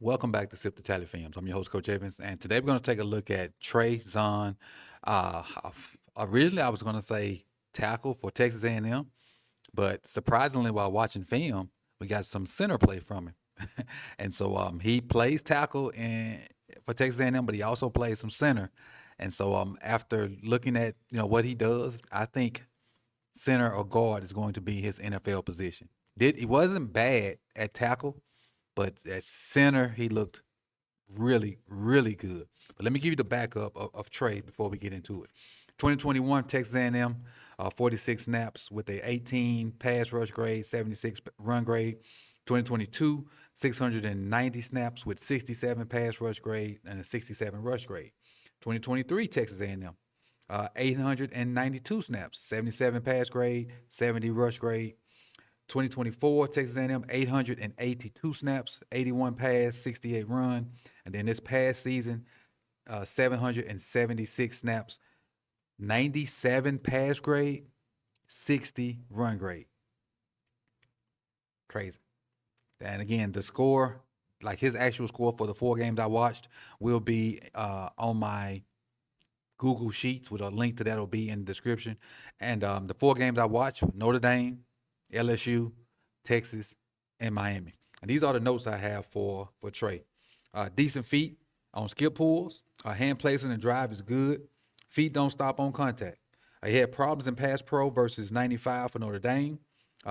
Welcome back to Sip2Tally Films. I'm your host, Coach Evans, and today we're going to take a look at Trey Zaun. Uh, Originally, I was going to say tackle for Texas A&M, but surprisingly, while watching film, we got some center play from him, and so he plays tackle for Texas A&M, but he also plays some center. And so after looking at what he does, I think center or guard is going to be his NFL position. He wasn't bad at tackle, but at center he looked really, really good. But let me give you the backup of Trey before we get into it. 2021 Texas A&M, 46 snaps with a 18 pass rush grade, 76 run grade. 2022, 690 snaps with 67 pass rush grade and a 67 rush grade. 2023 Texas A&M, 892 snaps, 77 pass grade, 70 rush grade. 2024 Texas A&M 882 snaps, 81 pass, 68 run, and then this past season 776 snaps, 97 pass grade, 60 run grade. Crazy. And again, the score, like his actual score for the 4 games I watched, will be on my Google Sheets with a link to that will be in the description. And the 4 games I watched: Notre Dame, LSU, Texas, and Miami. And these are the notes I have for Trey. Decent feet on skip pulls. Hand placement and drive is good. Feet don't stop on contact. He had problems in pass pro versus 95 for Notre Dame.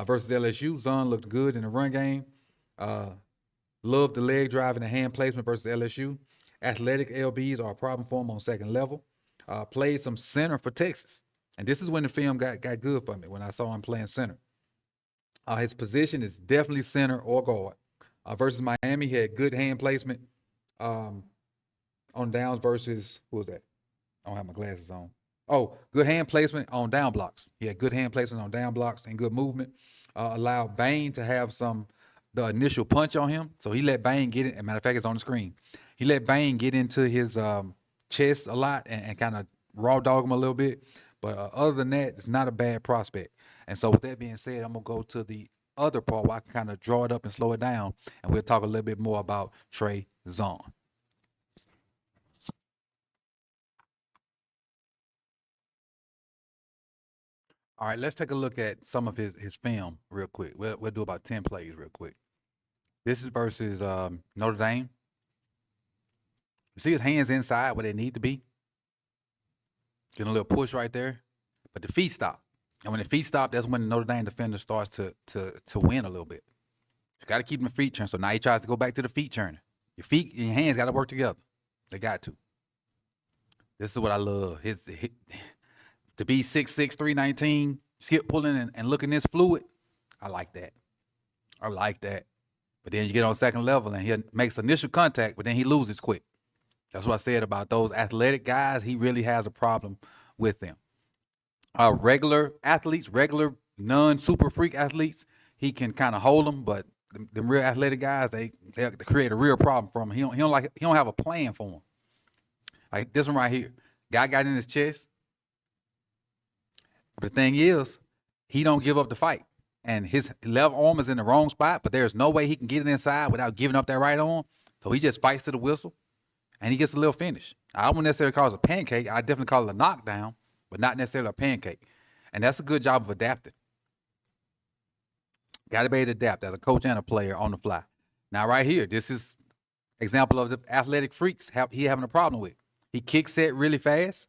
Versus LSU, Zaun looked good in the run game. Uh, Loved the leg drive and the hand placement versus LSU. Athletic LBs are a problem for him on second level. Played some center for Texas. And this is when the film got good for me, when I saw him playing center. His position is definitely center or guard. Versus Miami, he had good hand placement um, on downs versus, who was that? I don't have my glasses on. Oh, good hand placement on down blocks. He had good hand placement on down blocks and good movement. Allowed Bain to have the initial punch on him. So he let Bain get it. As a matter of fact, it's on the screen. He let Bain get into his chest a lot and kind of raw dog him a little bit. But other than that, it's not a bad prospect. And so with that being said, I'm going to go to the other part where I can kind of draw it up and slow it down. And we'll talk a little bit more about Trey Zaun. All right, let's take a look at some of his film real quick. We'll do about 10 plays real quick. This is versus Notre Dame. You see his hands inside where they need to be. Getting a little push right there, but the feet stop. And when the feet stop, that's when the Notre Dame defender starts to win a little bit. You got to keep the feet churning. So now he tries to go back to the feet churning. Your feet and your hands got to work together. They got to. This is what I love. To be 6'6", 319, skip pulling and looking this fluid. I like that. I like that. But then you get on second level and he makes initial contact, but then he loses quick. That's what I said about those athletic guys. He really has a problem with them. Regular athletes, regular non-super freak athletes, he can kind of hold them, but the real athletic guys, they create a real problem for him. He don't have a plan for him. Like this one right here, guy got in his chest. But the thing is, he don't give up the fight, and his left arm is in the wrong spot. But there's no way he can get it inside without giving up that right arm. So he just fights to the whistle, and he gets a little finish. I wouldn't necessarily call it a pancake. I definitely call it a knockdown, but not necessarily a pancake. And that's a good job of adapting. Got to be able to adapt as a coach and a player on the fly. Now, right here, this is example of the athletic freaks he having a problem with. He kicks set really fast.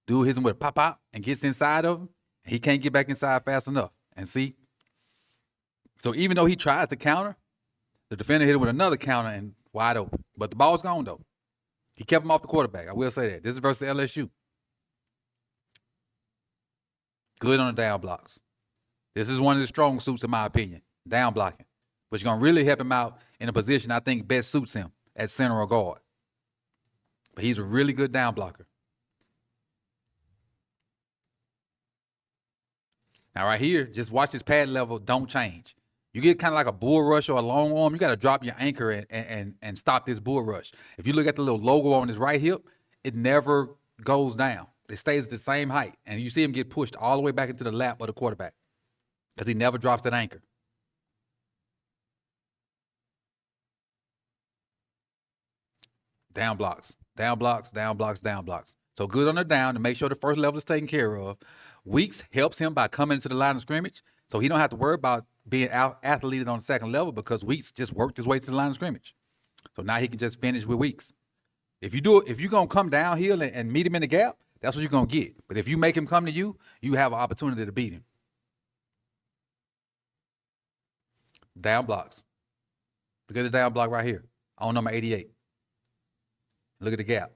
Dude hits him with a pop and gets inside of him. He can't get back inside fast enough. And see, so even though he tries to counter, the defender hit him with another counter and wide open. But the ball's gone though. He kept him off the quarterback. I will say that. This is versus LSU. Good on the down blocks. This is one of the strong suits, in my opinion, down blocking. But you're going to really help him out in a position I think best suits him at center or guard. But he's a really good down blocker. Now, right here, just watch his pad level don't change. You get kind of like a bull rush or a long arm, you got to drop your anchor and stop this bull rush. If you look at the little logo on his right hip, it never goes down. It stays at the same height. And you see him get pushed all the way back into the lap of the quarterback because he never drops that anchor. Down blocks, down blocks, down blocks, down blocks. So good on the down to make sure the first level is taken care of. Weeks helps him by coming into the line of scrimmage, so he don't have to worry about being out athleted on the second level because Weeks just worked his way to the line of scrimmage. So now he can just finish with Weeks. If you do it, if you're gonna come downhill and meet him in the gap, that's what you're gonna get. But if you make him come to you, you have an opportunity to beat him. Down blocks. Look at the down block right here on number 88. Look at the gap.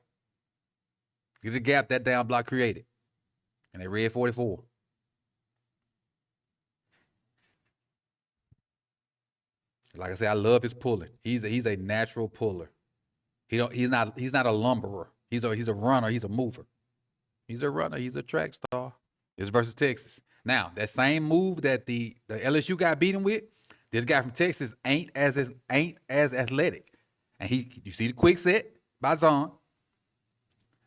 Look at the gap that down block created. And they read 44. Like I said, I love his pulling. He's a natural puller. He's not a lumberer. He's a runner. He's a mover. He's a runner. He's a track star. It's versus Texas. Now, that same move that the LSU guy beat him with, this guy from Texas ain't as athletic. And you see the quick set by Zaun.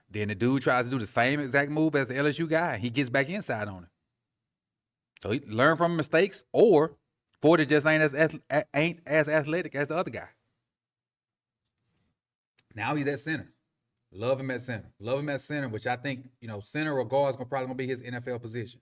Then the dude tries to do the same exact move as the LSU guy, and he gets back inside on him. So he learn from mistakes, or Ford just ain't as athletic as the other guy. Now he's at center. Love him at center. Love him at center, which I think, center or guard is probably gonna be his NFL position.